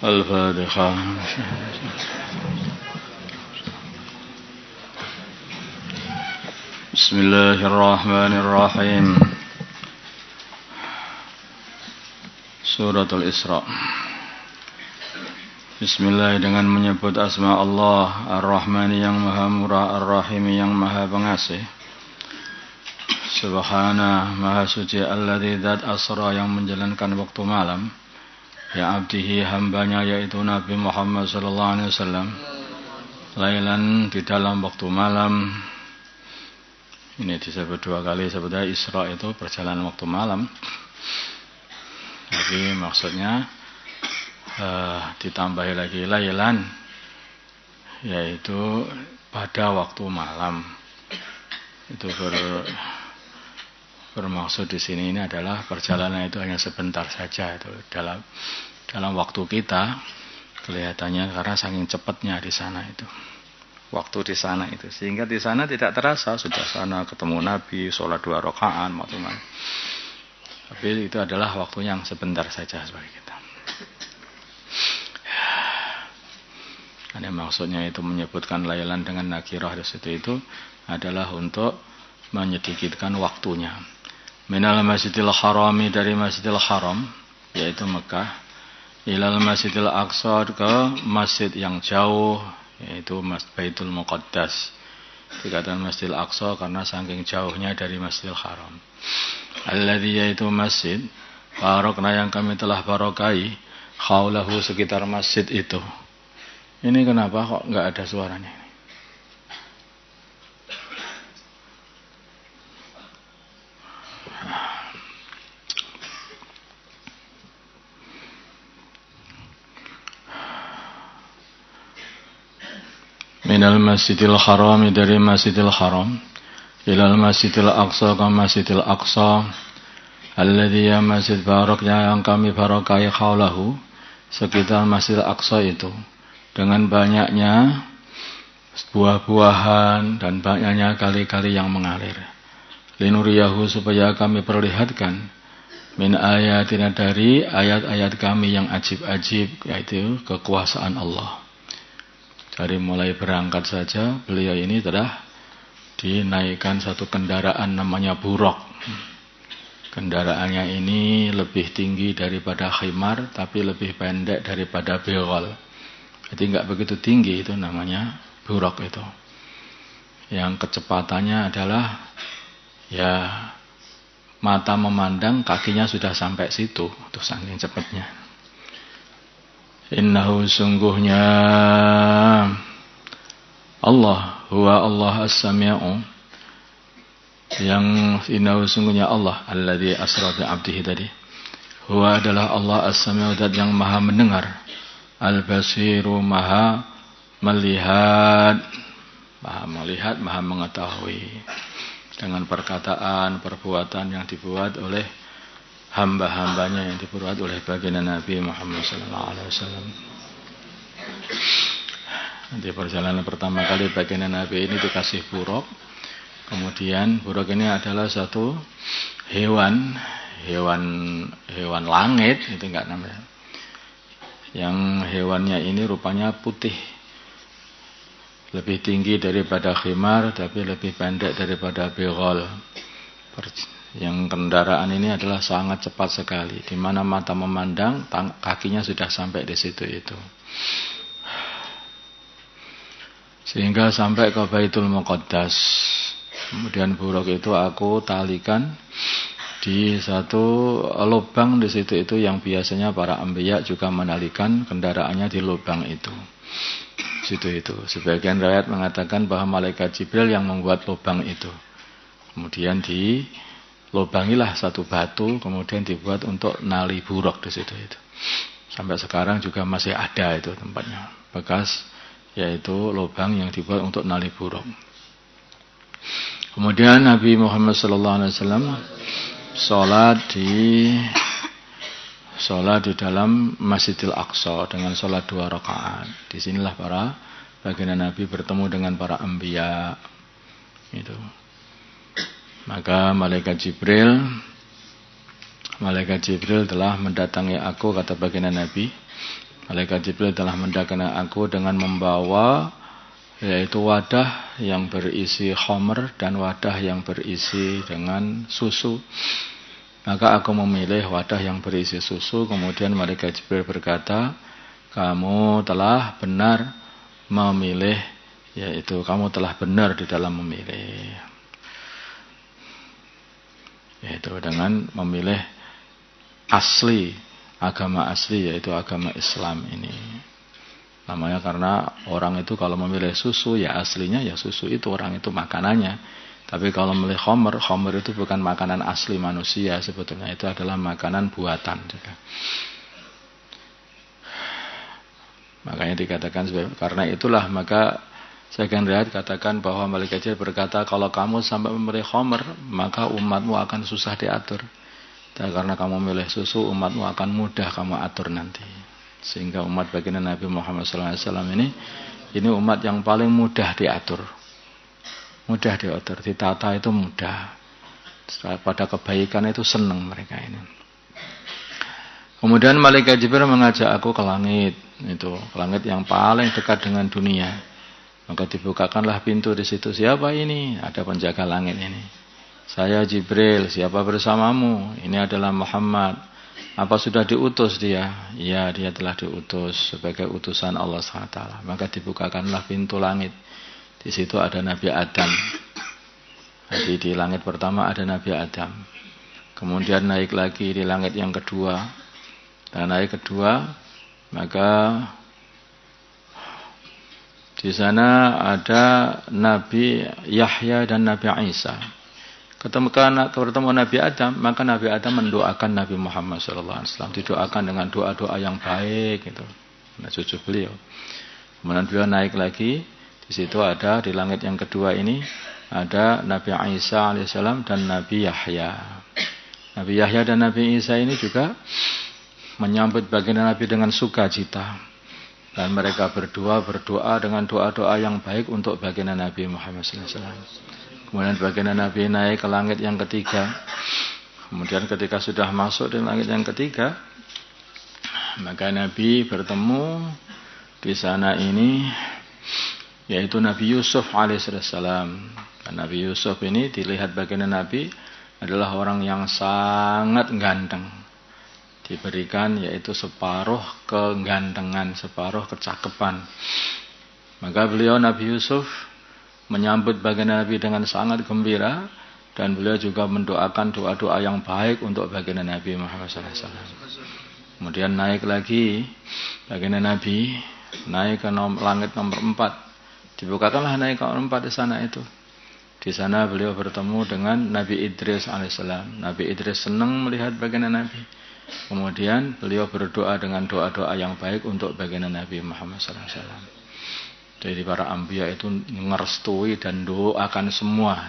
Al-Fatihah. Bismillahirrahmanirrahim. Suratul Isra. Bismillah, dengan menyebut asma Allah Ar-Rahmani yang maha murah, Ar-Rahimi yang maha pengasih. Subhana, maha suci, alladzi dzat asra, yang menjalankan waktu malam, ya abdihi, hambanya, yaitu Nabi Muhammad sallallahu alaihi wasallam, lailan, di dalam waktu malam. Ini disebut dua kali, sebetulnya Isra itu perjalanan waktu malam, tapi maksudnya ditambahi lagi lailan, yaitu pada waktu malam. Itu bermaksud di sini ini adalah perjalanan itu hanya sebentar saja, itu dalam waktu kita kelihatannya, karena saking cepatnya di sana itu waktu di sana itu, sehingga di sana tidak terasa sudah sana ketemu Nabi, sholat 2 rakaat macam-macam. Tapi itu adalah waktu yang sebentar saja bagi kita. Karena maksudnya itu menyebutkan lailan dengan nakirah di situ itu adalah untuk menyedikitkan waktunya. Minal Masjidil Harami, dari Masjidil Haram yaitu Mekah, ilal Masjidil Aqsa, ke masjid yang jauh yaitu Baitul Muqaddas. Dikatakan Masjidil Aqsa karena saking jauhnya dari Masjidil Haram. Alladzi, yaitu masjid, barokna, yang kami telah barokai, khaulahu, sekitar masjid itu. Ini kenapa kok enggak ada suaranya? Minal Masjidil Haram, dari Masjidil Haram, ilal Masjidil Aqsa, ke Masjidil Aqsa, alladzi, ya masjid, baraknya, yang kami barakai, khaulahu, sekitar Masjidil Aqsa itu, dengan banyaknya buah-buahan dan banyaknya kali-kali yang mengalir. Linuriyahu, supaya kami perlihatkan, min ayatina, dari ayat-ayat kami yang ajib-ajib, yaitu kekuasaan Allah. Dari mulai berangkat saja beliau ini telah dinaikkan satu kendaraan namanya buraq. Kendaraannya ini lebih tinggi daripada khimar, tapi lebih pendek daripada beghal. Jadi enggak begitu tinggi, itu namanya buraq itu. Yang kecepatannya adalah ya mata memandang, kakinya sudah sampai situ, itu saking cepatnya. Innahu, sungguhnya Allah, huwa Allah as-sami'u, yang innahu, sungguhnya Allah, alladzi asra bi 'abdihi, tadi huwa adalah Allah as-sami'u, zat yang maha mendengar, al-basiru, maha melihat, maha mengetahui dengan perkataan, perbuatan yang dibuat oleh hamba-hambanya, yang dibuat oleh baginda Nabi Muhammad SAW. Nanti perjalanan pertama kali baginda Nabi ini dikasih buraq. Kemudian buraq ini adalah satu hewan langit, itu enggak namanya. Yang hewannya ini rupanya putih, lebih tinggi daripada khimar, tapi lebih pendek daripada beghal. Yang kendaraan ini adalah sangat cepat sekali, di mana mata memandang, kakinya sudah sampai di situ itu. Sehingga sampai ke Baitul Muqaddas. Kemudian buraq itu aku talikan di satu lubang di situ itu, yang biasanya para anbiya juga menalikan kendaraannya di lubang itu. Situ itu. Sebagian riwayat mengatakan bahwa malaikat Jibril yang membuat lubang itu. Kemudian lubangilah satu batu, kemudian dibuat untuk nali buruk di situ itu. Sampai sekarang juga masih ada itu tempatnya, bekas yaitu lubang yang dibuat untuk nali buruk. Kemudian Nabi Muhammad SAW sholat di dalam Masjidil Aqsa dengan sholat 2 rakaat. Disinilah para baginda Nabi bertemu dengan para anbiya. Itu. Maka malaikat Jibril telah mendatangi aku, kata baginda Nabi. Malaikat Jibril telah mendatangi aku dengan membawa yaitu wadah yang berisi khamr dan wadah yang berisi dengan susu. Maka aku memilih wadah yang berisi susu. Kemudian malaikat Jibril berkata, kamu telah benar memilih, yaitu kamu telah benar di dalam memilih, yaitu dengan memilih asli, agama asli, yaitu agama Islam ini. Namanya karena orang itu kalau memilih susu, ya aslinya ya susu itu, orang itu makanannya. Tapi kalau memilih khamr itu bukan makanan asli manusia sebetulnya, itu adalah makanan buatan juga. Makanya dikatakan, karena itulah maka Sebagian riwayat katakan bahwa malaikat Jibril berkata, kalau kamu sampai memilih khamr, maka umatmu akan susah diatur. Dan karena kamu memilih susu, umatmu akan mudah kamu atur nanti. Sehingga umat baginda Nabi Muhammad SAW ini umat yang paling mudah diatur. Mudah diatur, ditata itu mudah. Pada kebaikan itu senang mereka ini. Kemudian malaikat Jibril mengajak aku ke langit, itu ke langit yang paling dekat dengan dunia. Maka dibukakanlah pintu di situ. Siapa ini? Ada penjaga langit ini. Saya Jibril. Siapa bersamamu? Ini adalah Muhammad. Apa sudah diutus dia? Ya, dia telah diutus sebagai utusan Allah SWT. Maka dibukakanlah pintu langit. Di situ ada Nabi Adam. Jadi di langit pertama ada Nabi Adam. Kemudian naik lagi di langit yang kedua. Dan naik kedua, maka di sana ada Nabi Yahya dan Nabi Isa. Ketemu Nabi Adam, maka Nabi Adam mendoakan Nabi Muhammad SAW. Didoakan dengan doa-doa yang baik, gitu. Nah, cucu beliau. Kemudian beliau naik lagi. Di situ ada di langit yang kedua ini ada Nabi Isa alaihissalam dan Nabi Yahya. Nabi Yahya dan Nabi Isa ini juga menyambut baginda Nabi dengan sukacita. Dan mereka berdoa dengan doa-doa yang baik untuk baginda Nabi Muhammad SAW. Kemudian baginda Nabi naik ke langit yang ketiga. Kemudian ketika sudah masuk di langit yang ketiga, maka Nabi bertemu di sana ini, yaitu Nabi Yusuf alaihissalam. Dan Nabi Yusuf ini dilihat baginda Nabi adalah orang yang sangat ganteng. Diberikan yaitu separuh kegantengan, separuh kecakapan. Maka beliau Nabi Yusuf menyambut baginda Nabi dengan sangat gembira, dan beliau juga mendoakan doa-doa yang baik untuk baginda Nabi Muhammad SAW. Kemudian naik lagi baginda Nabi, naik ke langit nomor 4. Dibukakanlah naik ke nomor 4 di sana itu. Di sana beliau bertemu dengan Nabi Idris alaihissalam. Nabi Idris senang melihat baginda Nabi. Kemudian beliau berdoa dengan doa-doa yang baik untuk baginda Nabi Muhammad SAW. Jadi para anbiya itu ngerestui dan doakan semua.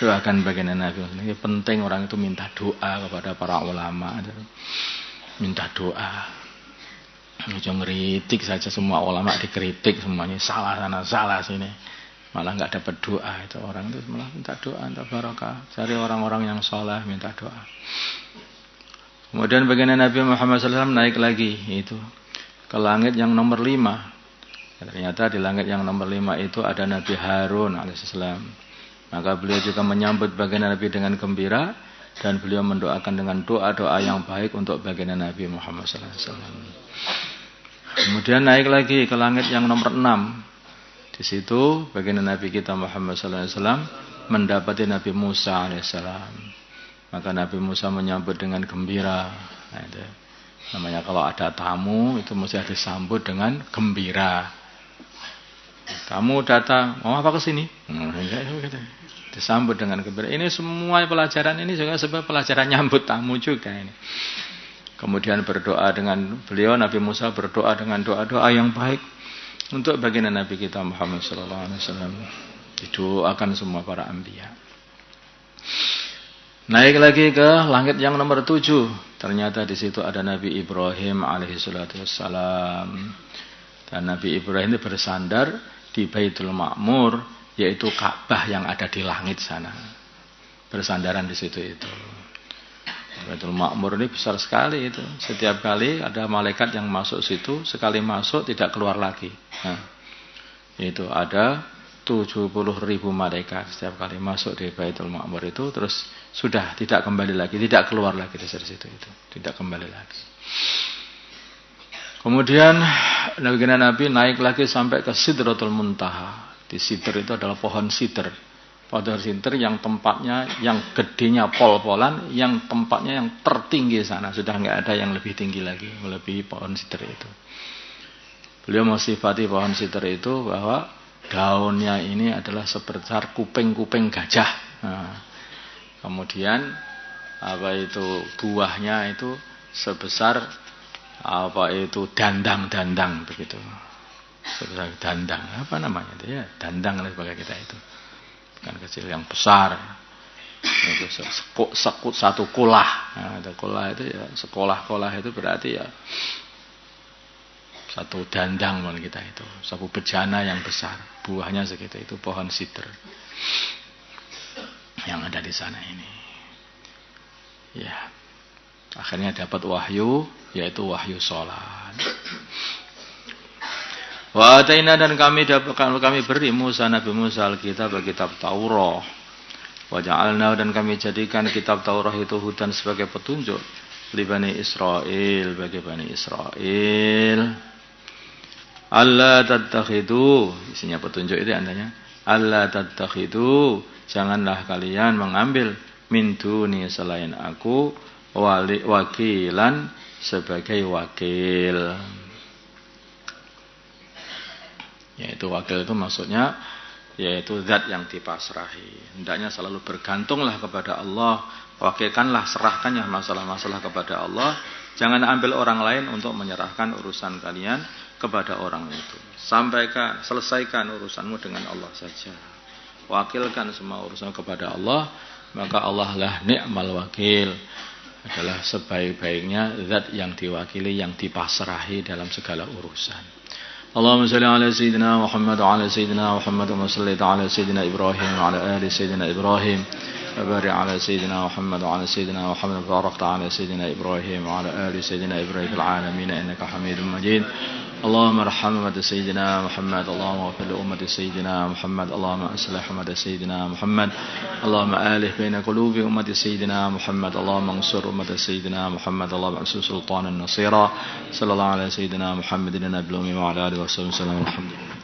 Doakan baginda Nabi. Ini penting orang itu minta doa kepada para ulama. Minta doa. Jangan ngeritik saja, semua ulama dikritik semuanya. Salah sana, salah sini. Malah nggak dapat doa. Itu orang itu malah minta doa, minta barokah. Cari orang-orang yang saleh minta doa. Kemudian baginda Nabi Muhammad SAW naik lagi itu ke langit yang nomor 5. Ternyata di langit yang nomor 5 itu ada Nabi Harun alaihissalam. Maka beliau juga menyambut baginda Nabi dengan gembira, dan beliau mendoakan dengan doa-doa yang baik untuk baginda Nabi Muhammad SAW. Kemudian naik lagi ke langit yang nomor 6. Di situ baginda Nabi kita Muhammad SAW mendapati Nabi Musa alaihissalam. Maka Nabi Musa menyambut dengan gembira. Nah, itu namanya kalau ada tamu itu mesti disambut dengan gembira. Kamu datang, mau apa ke sini? disambut dengan gembira. Ini semua pelajaran ini juga sebagai pelajaran nyambut tamu juga ini. Kemudian berdoa dengan beliau, Nabi Musa berdoa dengan doa-doa yang baik untuk baginda Nabi kita Muhammad sallallahu alaihi wasallam. Didoakan semua para anbiya. Naik lagi ke langit yang nomor 7. Ternyata di situ ada Nabi Ibrahim alaihi salatu wassalam. Dan Nabi Ibrahim itu bersandar di Baitul Ma'mur, yaitu Ka'bah yang ada di langit sana. Bersandaran di situ itu. Baitul Ma'mur ini besar sekali itu. Setiap kali ada malaikat yang masuk situ, sekali masuk tidak keluar lagi. Nah, itu ada 70.000 malaikat setiap kali masuk di Baitul Ma'mur itu, terus sudah tidak kembali lagi, tidak keluar lagi dari situ itu, tidak kembali lagi. Kemudian Nabi naik lagi sampai ke Sidratul Muntaha. Di Sidr itu adalah pohon sidr. Pohon sidr yang tempatnya, yang gedenya pol-polan, yang tempatnya yang tertinggi sana. Sudah nggak ada yang lebih tinggi lagi, melebihi pohon sidr itu. Beliau mensifati pohon sidr itu bahwa daunnya ini adalah sebesar kuping-kuping gajah. Nah, kemudian buahnya itu sebesar dandang begitu. Sebesar dandang, apa namanya itu ya? Dandang lah sebagai kita itu. Bukan kecil, yang besar. Itu satu kulah. Nah, ada kulah itu ya, sekolah-kolah itu berarti ya satu dandang malah kita itu, satu bejana yang besar. Buahnya segitu, itu pohon sidr yang ada di sana ini. Ya. Akhirnya dapat wahyu, yaitu wahyu sholat. Wa ataina, dan kami beri Musa, Nabi Musa Alkitab, kitab Taurat. Wa ja'alna, dan kami jadikan kitab Taurat itu hudan sebagai petunjuk li Bani Israil, bagi Bani Israil. Allah tattakhidu, isinya petunjuk itu andanya. Allah tattakhidu, janganlah kalian mengambil min duni, selain aku, wakilan, sebagai wakil. Yaitu wakil itu maksudnya yaitu zat yang dipasrahi. Hendaknya selalu bergantunglah kepada Allah. Wakilkanlah, serahkannya masalah-masalah kepada Allah. Jangan ambil orang lain untuk menyerahkan urusan kalian kepada orang itu. Selesaikan urusanmu dengan Allah saja. Wakilkan semua urusan kepada Allah, maka Allah lah ni'mal wakil, adalah sebaik-baiknya zat yang diwakili, yang dipasrahi dalam segala urusan. Allahumma salli ala sayyidina Muhammad wa ala sayyidina Muhammad wa salli ala sayyidina Ibrahim wa ala ali sayyidina Ibrahim wa barik ala sayyidina Muhammad wa ala sayyidina Muhammad wa barakta ala sayyidina Ibrahim wa ala ali sayyidina Ibrahim fil alamin innaka Hamidum Majid. اللهم ارحم أمة سيدنا محمد، اللهم اغفر لأمة سيدنا محمد، اللهم أصلح أمة سيدنا محمد، اللهم آلف بين قلوب أمة سيدنا محمد، اللهم انصر أمة سيدنا محمد، اللهم انصر سلطانا نصيرا. صلى الله على سيدنا محمد النبي الأمي وعلى آله وصحبه وسلم. الحمد لله.